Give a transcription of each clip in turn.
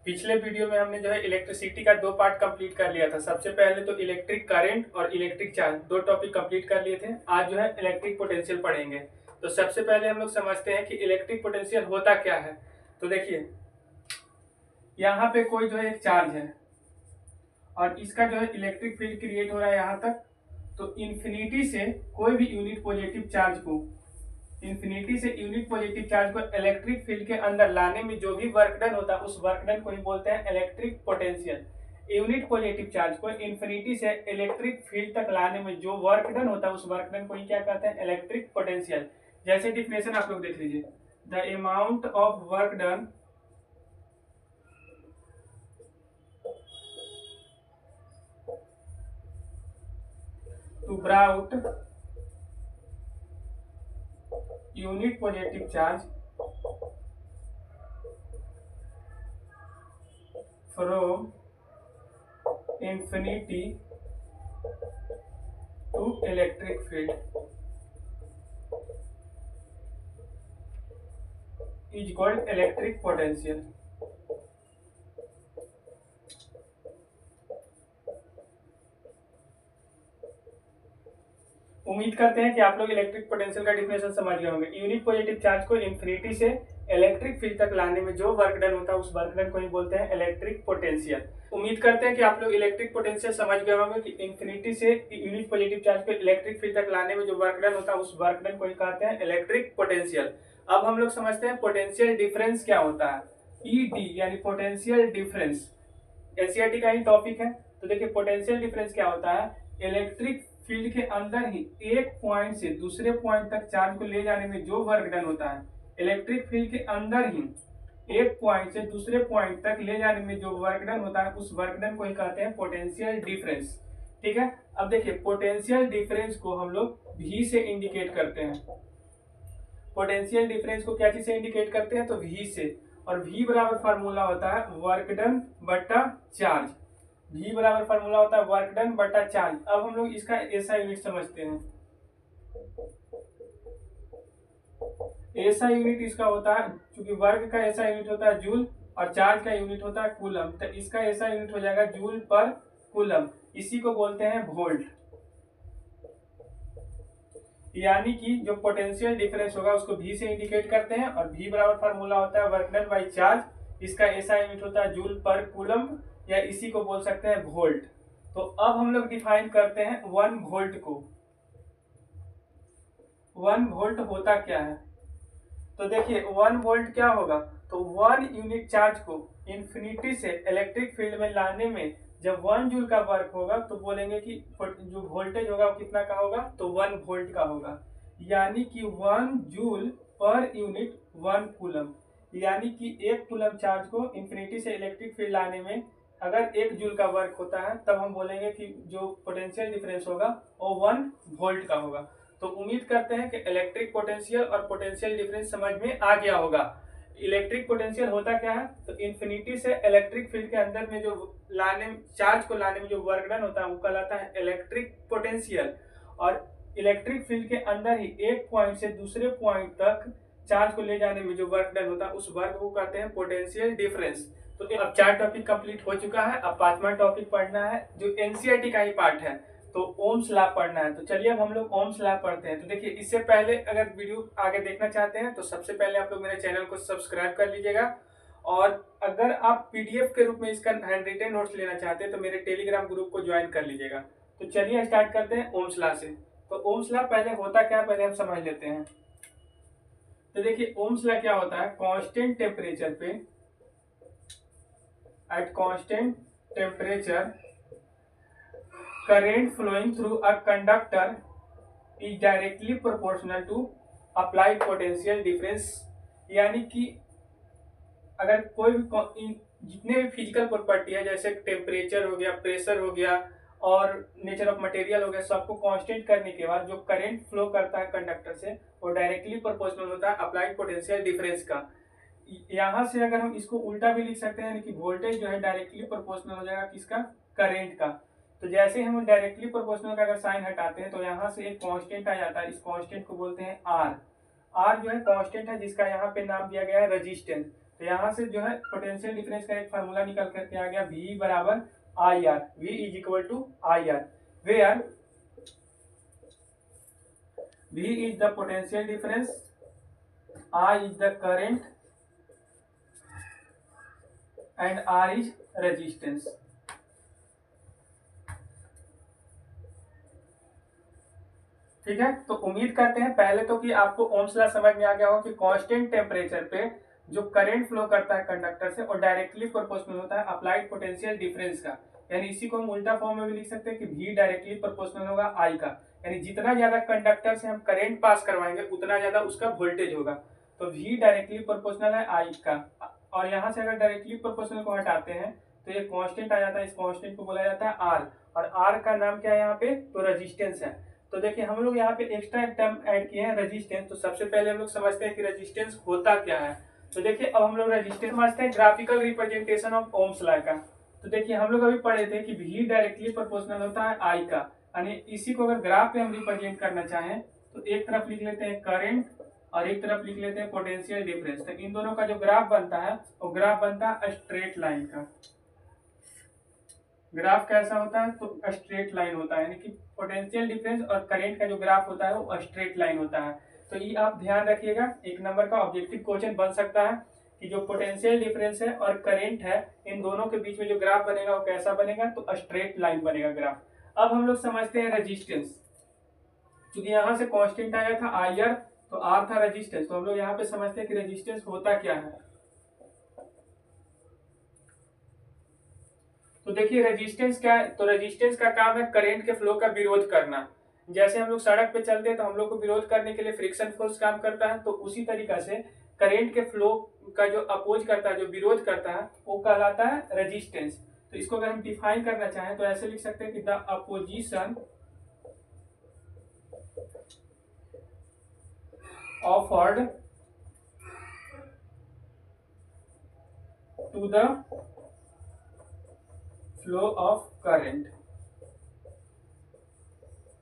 पिछले वीडियो में हमने जो है इलेक्ट्रिसिटी का दो पार्ट कंप्लीट कर लिया था। सबसे पहले तो इलेक्ट्रिक करंट और इलेक्ट्रिक चार्ज दो टॉपिक कंप्लीट कर लिए थे। आज जो है इलेक्ट्रिक पोटेंशियल पढ़ेंगे। तो सबसे पहले हम लोग समझते हैं कि इलेक्ट्रिक पोटेंशियल होता क्या है। तो देखिए, यहाँ पे कोई जो है एक चार्ज है और इसका जो है इलेक्ट्रिक फील्ड क्रिएट हो रहा है यहाँ तक। तो इन्फिनिटी से कोई भी यूनिट पॉजिटिव चार्ज को इलेक्ट्रिक फील्ड के अंदर लाने में जो भी वर्क डन होता है उस वर्क डन को ही बोलते हैं electric potential. Unit positive charge को इन्फिनिटी से इलेक्ट्रिक फील्ड तक लाने में जो वर्क डन होता है उस वर्क डन को ही क्या कहते हैं, इलेक्ट्रिक पोटेंशियल। जैसे डिफिनेशन आप लोग देख लीजिए, the amount of work done to brought unit positive charge from infinity to electric field is called electric potential। उम्मीद करते हैं कि आप लोग इलेक्ट्रिक पोटेंशियल का डिफिनेशन समझ गए होंगे। यूनिट पॉजिटिव चार्ज को इन्फिनिटी से इलेक्ट्रिक फील्ड तक लाने में जो वर्क डन होता है उस वर्क डन को ही बोलते हैं इलेक्ट्रिक पोटेंशियल। उम्मीद करते हैं कि आप लोग इलेक्ट्रिक पोटेंशियल समझ गए होंगे कि इन्फिनिटी से यूनिट पॉजिटिव चार्ज को इलेक्ट्रिक फील्ड तक लाने में जो वर्क डन होता है उस वर्क डन को ही कहते हैं इलेक्ट्रिक पोटेंशियल। अब हम लोग समझते हैं पोटेंशियल डिफरेंस क्या होता है। ईडी यानी पोटेंशियल डिफरेंस एनसीईआरटी का ही टॉपिक है। तो देखिए, पोटेंशियल डिफरेंस क्या होता है, इलेक्ट्रिक फील्ड के अंदर ही एक पॉइंट से दूसरे पॉइंट तक चार्ज को ले जाने में जो वर्क डन होता है, इलेक्ट्रिक फील्ड के अंदर ही एक पॉइंट से दूसरे पॉइंट तक ले जाने में जो वर्क डन होता है उस वर्क डन को ही कहते हैं पोटेंशियल डिफरेंस। ठीक है। अब देखिए, पोटेंशियल डिफरेंस को हम लोग V से इंडिकेट करते हैं। पोटेंशियल डिफरेंस को क्या चीज से इंडिकेट करते हैं, तो V से। और V बराबर फार्मूला होता है वर्क डन बटा चार्ज। V बराबर फार्मूला होता है वर्क डन बटा चार्ज। अब हम लोग इसका ऐसा यूनिट समझते हैं। ऐसा यूनिट इसका होता है, क्योंकि वर्क का ऐसा यूनिट होता है जूल और चार्ज का यूनिट होता है कूलम, तो इसका ऐसा यूनिट हो जाएगा जूल पर कूलम। इसी को बोलते हैं वोल्ट। यानी कि जो पोटेंशियल डिफरेंस होगा उसको V से इंडिकेट करते हैं और V बराबर फार्मूला होता है वर्क डन बाई चार्ज। इसका ऐसा यूनिट होता है जूल पर कूलम, या इसी को बोल सकते हैं वोल्ट। तो अब हम लोग डिफाइन करते हैं 1 वोल्ट को। 1 वोल्ट होता क्या है, तो देखिए 1 वोल्ट क्या होगा, तो 1 यूनिट चार्ज को इन्फिनिटी से इलेक्ट्रिक फील्ड में लाने में जब 1 जूल का वर्क होगा तो बोलेंगे कि जो वोल्टेज होगा वो कितना का होगा, तो 1 वोल्ट का होगा। यानी कि 1 जूल पर यूनिट 1 कूलम। यानी कि 1 कूलम चार्ज को इन्फिनिटी से इलेक्ट्रिक फील्ड लाने में अगर 1 जूल का वर्क होता है तब हम बोलेंगे कि जो पोटेंशियल डिफरेंस होगा वो 1 वोल्ट का होगा। तो उम्मीद करते हैं कि इलेक्ट्रिक पोटेंशियल और पोटेंशियल डिफरेंस समझ में आ गया होगा। इलेक्ट्रिक पोटेंशियल होता क्या है, तो इन्फिनिटी से इलेक्ट्रिक फील्ड के अंदर में जो चार्ज को लाने में जो वर्क डन होता है वो कहलाता है इलेक्ट्रिक पोटेंशियल। और इलेक्ट्रिक फील्ड के अंदर ही एक पॉइंट से दूसरे पॉइंट तक चार्ज को ले जाने में जो वर्क डन होता है उस वर्क को कहते हैं पोटेंशियल डिफरेंस। तो अब 4 टॉपिक कंप्लीट हो चुका है। अब 5वां टॉपिक पढ़ना है जो एनसीईआरटी का ही पार्ट है, तो ओम्स लॉ पढ़ना है। तो चलिए अब हम लोग ओम्स लॉ पढ़ते हैं। तो देखिए, इससे पहले अगर वीडियो आगे देखना चाहते हैं तो सबसे पहले आप लोग मेरे चैनल को सब्सक्राइब कर लीजिएगा। और अगर आप पीडीएफ के रूप में इसका हैंड रिटन नोट्स लेना चाहते हैं तो मेरे टेलीग्राम ग्रुप को ज्वाइन कर लीजिएगा। तो चलिए स्टार्ट करते हैं ओम्स लॉ से। तो ओम्स लॉ पहले होता क्या, पहले हम समझ लेते हैं। तो देखिए, ओम्स लॉ क्या होता है, कांस्टेंट टेम्परेचर पे at constant temperature current flowing through a conductor is directly proportional to applied potential difference। यानी कि अगर कोई भी जितने भी फिजिकल प्रॉपर्टी है जैसे टेम्परेचर हो गया, प्रेशर हो गया और नेचर ऑफ मटेरियल हो गया, सबको कांस्टेंट करने के बाद जो करंट फ्लो करता है कंडक्टर से वो डायरेक्टली प्रोपोर्शनल होता है अप्लाइड पोटेंशियल डिफरेंस का। यहाँ से अगर हम इसको उल्टा भी लिख सकते हैं कि वोल्टेज जो है डायरेक्टली प्रोपोर्शनल हो जाएगा किसका, करंट का। तो जैसे हम डायरेक्टली प्रोपोर्शनल का अगर साइन हटाते हैं तो यहाँ से एक कांस्टेंट आ जाता है। इस कांस्टेंट को बोलते हैं आर। आर जो है कांस्टेंट है जिसका यहाँ पे नाम दिया गया है रेजिस्टेंस। तो तो यहाँ से जो है पोटेंशियल डिफरेंस का एक फार्मूला निकल करके आ गया, V बराबर I R, V is equal to I R, where V is the potential difference, I is the current and R is resistance। ठीक है, तो उम्मीद करते हैं पहले तो कि आपको ओम्स लॉ समझ में आ गया हो कि कांस्टेंट टेम्परेचर पे जो करंट फ्लो करता है कंडक्टर से और डायरेक्टली प्रोपोर्शनल होता है अप्लाइड पोटेंशियल डिफरेंस का। यानी इसी को हम उल्टा फॉर्म में भी लिख सकते हैं कि V डायरेक्टली प्रोपोर्शनल होगा I का, यानी जितना ज्यादा कंडक्टर से हम करंट पास करवाएंगे उतना ज्यादा उसका वोल्टेज होगा। तो V डायरेक्टली प्रोपोर्शनल है I का, और यहाँ से अगर डायरेक्टली प्रोपोर्शनल को हटाते हैं तो ये कांस्टेंट आ जाता है, इस कांस्टेंट को बोला जाता है R, और R का नाम क्या है यहाँ पे, तो रेजिस्टेंस है। तो देखिए हम लोग यहाँ पे एक्स्ट्रा एक टर्म ऐड किए हैं रेजिस्टेंस। तो सबसे पहले हम लोग समझते हैं कि रेजिस्टेंस होता क्या है। तो देखिए अब हम लोग रेजिस्टेंस समझते हैं graphical representation of Ohm's law का। तो देखिए हम लोग अभी पढ़े थे कि V डायरेक्टली प्रोपोर्शनल होता है I का, यानी इसी को अगर ग्राफ पे हम रिप्रेजेंट करना चाहें तो एक तरफ लिख लेते हैं करंट और एक तरफ लिख लेते हैं पोटेंशियल डिफरेंस। तो इन दोनों का जो ग्राफ बनता है वो ग्राफ बनता है स्ट्रेट लाइन का। ग्राफ कैसा होता है, तो स्ट्रेट लाइन होता है, यानी कि पोटेंशियल डिफरेंस और करंट का जो ग्राफ होता है वो स्ट्रेट लाइन होता है। तो ये आप ध्यान रखिएगा, एक नंबर का ऑब्जेक्टिव क्वेश्चन बन सकता है कि जो पोटेंशियल डिफरेंस है और करंट है इन दोनों के बीच में जो ग्राफ बनेगा वो कैसा बनेगा, तो स्ट्रेट लाइन बनेगा ग्राफ। अब हम लोग समझते हैं रेजिस्टेंस। क्योंकि यहाँ से कांस्टेंट आया था आई आर, तो आर था रेजिस्टेंस, तो हम लोग यहाँ पे समझते हैं कि रेजिस्टेंस होता क्या है। तो देखिए रेजिस्टेंस क्या है, तो रेजिस्टेंस का काम है करंट के फ्लो का विरोध करना। जैसे हम लोग सड़क पे चलते हैं तो हम लोग को विरोध करने के लिए फ्रिक्शन फोर्स काम करता है, तो उसी तरीका से करंट के फ्लो का जो अपोज करता है, जो विरोध करता है, वो कहलाता है रेजिस्टेंस। तो इसको अगर हम डिफाइन करना चाहें तो ऐसे लिख सकते हैं कि the opposition offered to the flow of current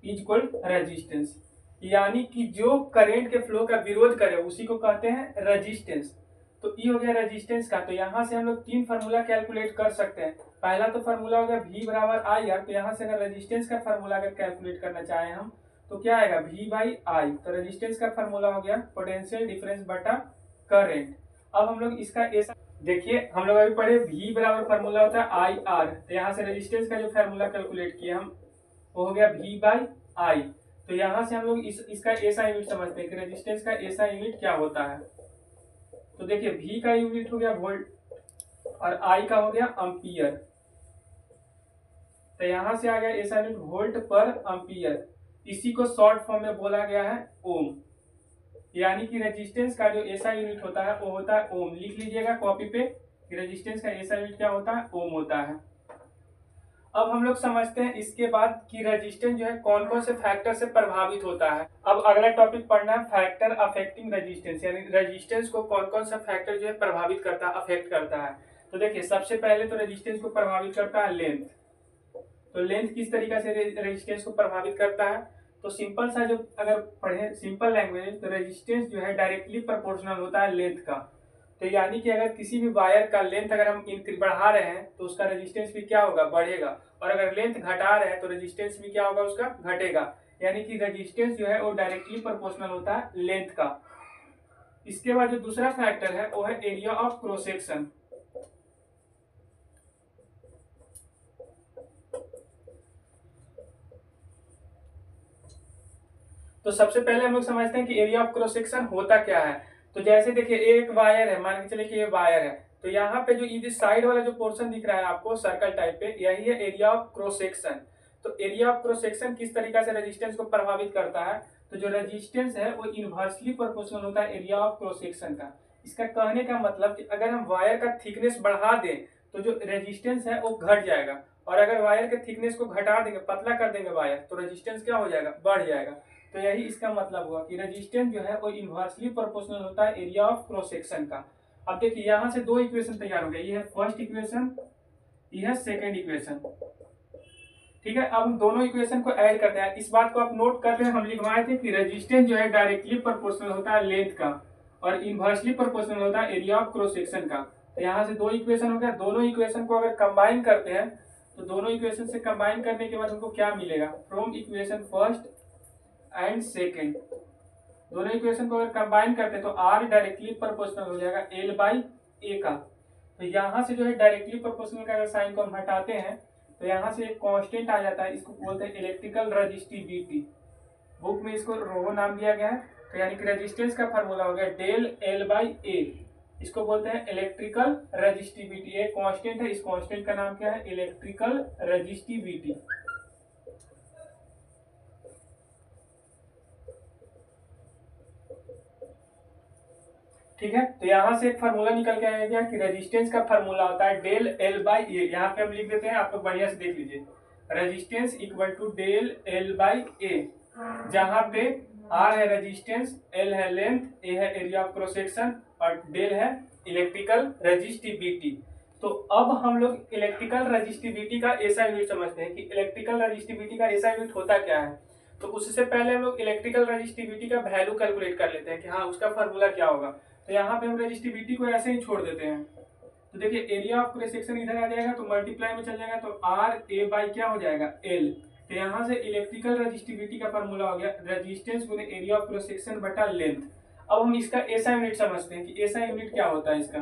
is equal resistance। यानी कि जो करंट के फ्लो का विरोध करे उसी को कहते हैं रेजिस्टेंस। तो ये हो गया रेजिस्टेंस का। तो यहाँ से हम लोग तीन फार्मूला कैलकुलेट कर सकते हैं। पहला तो फार्मूला हो गया V बराबर आई आर, तो यहाँ से अगर रेजिस्टेंस का फार्मूला अगर कैलकुलेट करना चाहें हम तो क्या आएगा, V बाई आई। तो रेजिस्टेंस का फार्मूला हो गया पोटेंशियल डिफरेंस बटा करंट। अब हम लोग इसका ऐसा देखिए, हम लोग अभी पढ़े V बराबर फार्मूला होता है आई आर, तो यहाँ से रेजिस्टेंस का जो फार्मूला कैलकुलेट किया हम वो हो गया V बाई आई। तो यहाँ से हम लोग इसका ऐसा यूनिट समझते हैं कि रेजिस्टेंस का ऐसा यूनिट क्या होता है। तो देखिए V का यूनिट हो गया वोल्ट और I का हो गया एम्पियर। तो यहाँ से आ गया ऐसा यूनिट वोल्ट पर एम्पियर। इसी को शॉर्ट फॉर्म में बोला गया है ओम। यानी कि रेजिस्टेंस का जो ऐसा यूनिट होता है वो होता है ओम। लिख लीजिएगा कॉपी पे कि रेजिस्टेंस का ऐसा यूनिट क्या होता है, ओम होता है। अब हम लोग समझते हैं इसके बाद कि रेजिस्टेंस जो है कौन कौन से फैक्टर से प्रभावित होता है। अब अगला टॉपिक पढ़ना है फैक्टर अफेक्टिंग रेजिस्टेंस, यानी रेजिस्टेंस को कौन कौन सा फैक्टर जो है प्रभावित करता है, अफेक्ट करता है। तो देखिए सबसे पहले तो रेजिस्टेंस को प्रभावित करता है लेंथ। तो लेंथ किस तरीके से रेजिस्टेंस को प्रभावित करता है, तो सिंपल सा जो अगर पढ़े सिंपल लैंग्वेज, तो रेजिस्टेंस जो है डायरेक्टली प्रोपोर्शनल होता है लेंथ का। तो यानी कि अगर किसी भी वायर का लेंथ अगर हम बढ़ा रहे हैं तो उसका रेजिस्टेंस भी क्या होगा, बढ़ेगा, और अगर लेंथ घटा रहे हैं तो रेजिस्टेंस भी क्या होगा, उसका घटेगा। यानी कि रेजिस्टेंस जो है वो डायरेक्टली प्रोपोर्शनल होता है लेंथ का। इसके बाद जो दूसरा फैक्टर है वो है एरिया ऑफ क्रॉस सेक्शन। तो सबसे पहले हम लोग समझते हैं कि एरिया ऑफ क्रॉस सेक्शन होता क्या है। तो जैसे देखिए एक वायर है, मान के चलिए कि ये वायर है, तो यहाँ पे जो इधर साइड वाला जो पोर्शन दिख रहा है आपको सर्कल टाइप पे, यही है एरिया ऑफ क्रॉस सेक्शन। तो एरिया ऑफ क्रॉस सेक्शन किस तरीके से रेजिस्टेंस को प्रभावित करता है, तो जो रेजिस्टेंस है वो इनवर्सली प्रोपोर्शनल होता है एरिया ऑफ क्रॉस सेक्शन का। इसका कहने का मतलब कि अगर हम वायर का थिकनेस बढ़ा दें तो जो रेजिस्टेंस है वो घट जाएगा, और अगर वायर के थिकनेस को घटा देंगे, पतला कर देंगे वायर, तो रेजिस्टेंस क्या हो जाएगा, बढ़ जाएगा। तो यही इसका मतलब हुआ कि रेजिस्टेंस जो है वो इनवर्सली प्रोपोर्शनल होता है एरिया ऑफ क्रॉस सेक्शन का। अब देखिए यहाँ से दो इक्वेशन तैयार हो गए, ये है फर्स्ट इक्वेशन, ये है सेकंड इक्वेशन। ठीक है, अब हम दोनों इक्वेशन को ऐड करते हैं। इस बात को आप नोट कर रहे हैं, हम लिखवाए थे कि रेजिस्टेंस जो है डायरेक्टली प्रोपोर्शनल होता है लेंथ का, और इनवर्सली प्रोपोर्शनल होता है एरिया ऑफ क्रॉस सेक्शन का। तो यहाँ से दो इक्वेशन हो गया, दोनों इक्वेशन को अगर कंबाइन करते हैं तो दोनों इक्वेशन से कंबाइन करने के बाद हमको क्या मिलेगा, from equation first and second, दोनों इक्वेशन को अगर कंबाइन करते हैं तो आर डायरेक्टली प्रोपोर्शनल हो जाएगा एल बाई ए का। तो यहाँ से जो है डायरेक्टली प्रोपोर्शनल का अगर साइन को हम हटाते हैं तो यहाँ से एक कांस्टेंट आ जाता है, इसको बोलते हैं इलेक्ट्रिकल रेजिस्टिविटी। बुक में इसको रो नाम दिया गया है। तो यानी कि रेजिस्टेंस का फार्मूला हो गया डेल एल बाई ए, इसको बोलते हैं इलेक्ट्रिकल रेजिस्टिविटी। एक कांस्टेंट है, इस कांस्टेंट का नाम क्या है, इलेक्ट्रिकल रेजिस्टिविटी। ठीक है, तो यहाँ से एक फार्मूला निकल के आएगा कि रेजिस्टेंस का फार्मूला होता है डेल एल बाई ए। यहाँ पे हम लिख देते हैं, आप लोग बढ़िया से देख लीजिए, resistance equal to del L by A, जहाँ पे आर है रेजिस्टेंस, एल है लेंथ, ए है एरिया ऑफ क्रॉस सेक्शन और डेल है इलेक्ट्रिकल रेजिस्टिविटी। तो अब हम लोग इलेक्ट्रिकल रेजिस्टिविटी का ऐसा यूनिट समझते हैं कि इलेक्ट्रिकल रेजिस्टिविटी का ऐसा यूनिट होता क्या है। तो उससे पहले हम लोग इलेक्ट्रिकल रेजिस्टिविटी का वैल्यू कैलकुलेट कर लेते हैं कि हाँ उसका फार्मूला क्या होगा। तो यहाँ पे हम रेजिस्टिविटी को ऐसे ही छोड़ देते हैं। तो देखिए एरिया ऑफ क्रॉस सेक्शन इधर आ जाएगा तो मल्टीप्लाई में चल जाएगा, तो आर ए बाई क्या हो जाएगा एल। तो यहाँ से इलेक्ट्रिकल रेजिस्टिविटी का फार्मूला हो गया रेजिस्टेंस गुने एरिया ऑफ क्रॉस सेक्शन बटा लेंथ। अब हम इसका ऐसा यूनिट समझते हैं कि ऐसा यूनिट क्या होता है इसका।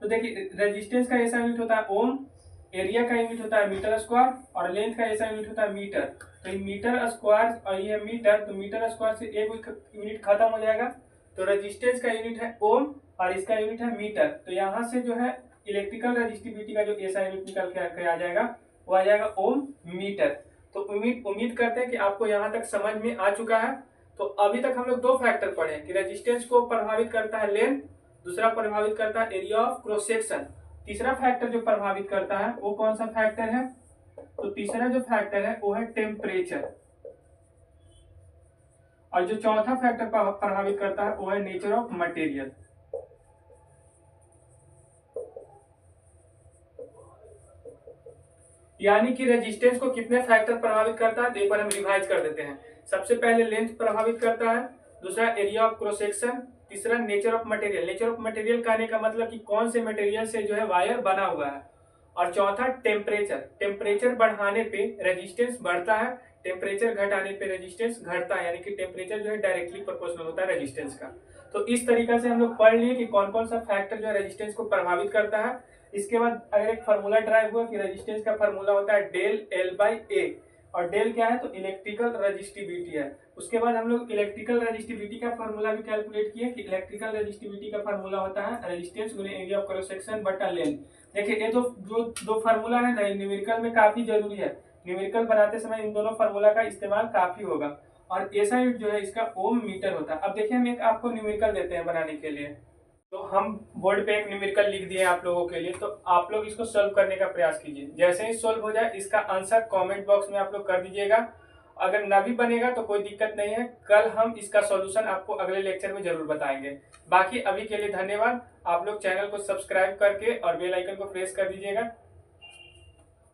तो देखिए रेजिस्टेंस का ऐसा यूनिट होता है ओम, एरिया का यूनिट होता है मीटर स्क्वायर और लेंथ का ऐसा यूनिट होता है मीटर। तो ये मीटर स्क्वायर और ये मीटर, तो मीटर स्क्वायर से एक यूनिट खत्म हो जाएगा। तो रेजिस्टेंस का यूनिट है ओम और इसका यूनिट है मीटर। तो यहाँ से जो है इलेक्ट्रिकल रेजिस्टिविटी का जो ऐसा यूनिट निकल के आ जाएगा वो आ जाएगा ओम मीटर। तो उम्मीद करते हैं कि आपको यहाँ तक समझ में आ चुका है। तो अभी तक हम लोग दो फैक्टर पढ़े कि रेजिस्टेंस को प्रभावित करता है लेंथ, दूसरा प्रभावित करता है एरिया ऑफ क्रॉस सेक्शन, तीसरा फैक्टर जो प्रभावित करता है वो कौन सा फैक्टर है, तो तीसरा जो फैक्टर है वो है टेम्परेचर, और जो चौथा फैक्टर प्रभावित करता है वो है नेचर ऑफ मटेरियल। यानी कि रेजिस्टेंस को कितने फैक्टर प्रभावित करता है, तो एक बार हम रिवाइज कर देते हैं। सबसे पहले लेंथ प्रभावित करता है, दूसरा एरिया ऑफ क्रॉस सेक्शन, तीसरा nature of material. Nature of material कहने का मतलब कि कौन से मटेरियल से जो है वायर बना हुआ है, और चौथा टेम्परेचर। टेम्परेचर बढ़ाने पे रेजिस्टेंस बढ़ता है, टेम्परेचर घटाने पे रेजिस्टेंस घटता है, यानी कि टेम्परेचर जो है डायरेक्टली प्रोपोर्शनल होता है रेजिस्टेंस का। तो इस तरीके से हम लोग पढ़ लिए कि कौन कौन सा फैक्टर जो है रेजिस्टेंस को प्रभावित करता है। इसके बाद अगर एक फार्मूला ड्राइव हुआ कि रेजिस्टेंस का फार्मूला होता है डेल एल बाई ए, और डेल क्या है तो इलेक्ट्रिकल रेजिस्टिविटी है। उसके बाद हम लोग इलेक्ट्रिकल रेजिस्टिविटी का फार्मूला भी कैलकुलेट किए कि इलेक्ट्रिकल रेजिस्टिविटी का फार्मूला होता है रेजिस्टेंस गुने एरिया ऑफ क्रॉस सेक्शन बटा लेंथ। देखिए ये जो दो फार्मूला है ना, न्यूमेरिकल में काफी जरूरी है। न्यूमेरिकल बनाते समय इन दोनों फार्मूला का इस्तेमाल काफी होगा। और ऐसा यूनिट जो है इसका ओम मीटर होता है। अब देखिए हम एक आपको न्यूमेरिकल देते हैं बनाने के लिए। तो हम बोर्ड पे एक न्यूमेरिकल लिख दिए आप लोगों के लिए, तो आप लोग इसको सॉल्व करने का प्रयास कीजिए। जैसे ही सॉल्व हो जाए इसका आंसर कमेंट बॉक्स में आप लोग कर दीजिएगा। अगर ना भी बनेगा तो कोई दिक्कत नहीं है, कल हम इसका सॉल्यूशन आपको अगले लेक्चर में जरूर बताएंगे। बाकी अभी के लिए धन्यवाद। आप लोग चैनल को सब्सक्राइब करके और बेल आइकन को प्रेस कर दीजिएगा।